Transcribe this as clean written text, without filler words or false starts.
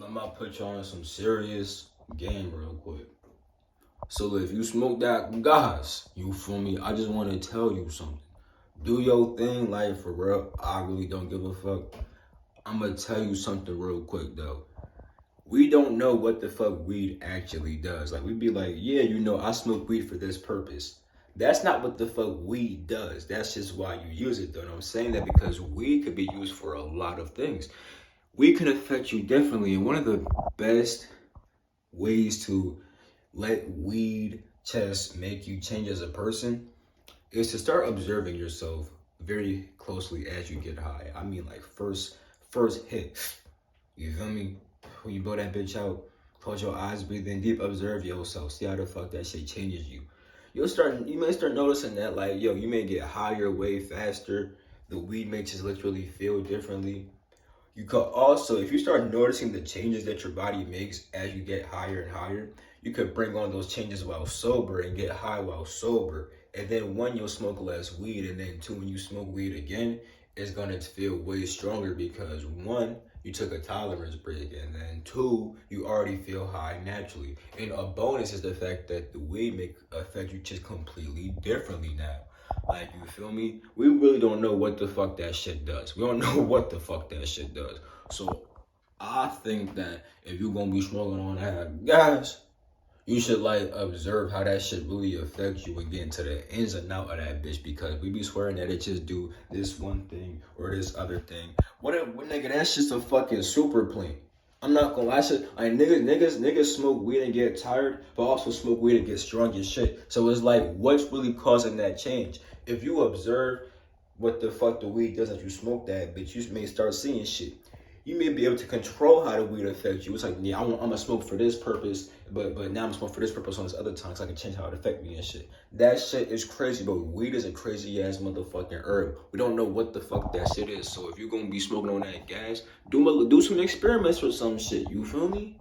I'm about to put you on some serious game real quick. So if you smoke that gas, you feel me? I just want to tell you something. Do your thing, like for real. I really don't give a fuck. I'm gonna tell you something real quick though. We don't know what the fuck weed actually does. Like we be like, yeah, you know, I smoke weed for this purpose. That's not what the fuck weed does. That's just why you use it though. And I'm saying that because weed could be used for a lot of things. Weed can affect you differently. And one of the best ways to let weed just make you change as a person is to start observing yourself very closely as you get high. I mean, like first hit. You feel me? When you blow that bitch out, close your eyes, breathe in deep, observe yourself. See how the fuck that shit changes you. You may start noticing that, like, yo, you may get higher way faster. The weed makes you literally feel differently. You could also, if you start noticing the changes that your body makes as you get higher and higher, you could bring on those changes while sober and get high while sober. And then one, you'll smoke less weed, and then two, when you smoke weed again, it's gonna feel way stronger because one, you took a tolerance break, and then two, you already feel high naturally. And a bonus is the fact that the weed make affect you just completely differently now. Like, you feel me? We really don't know what the fuck that shit does. We don't know what the fuck that shit does. So I think that if you're gonna be smoking on that gas, you should like observe how that shit really affects you and get into the ins and out of that bitch, because we be swearing that it just do this one thing or this other thing. What nigga, that's just a fucking super plane. I'm not gonna lie, shit. Like niggas smoke weed and get tired, but also smoke weed and get strong as shit. So it's like, what's really causing that change? If you observe what the fuck the weed does as you smoke that bitch, you may start seeing shit. You may be able to control how the weed affects you. It's like, yeah, I'm gonna smoke for this purpose, but now I'm smoking for this purpose on this other time, so I can change how it affects me and shit. That shit is crazy, but weed is a crazy ass motherfucking herb. We don't know what the fuck that shit is. So if you're gonna be smoking on that gas, do some experiments or some shit. You feel me?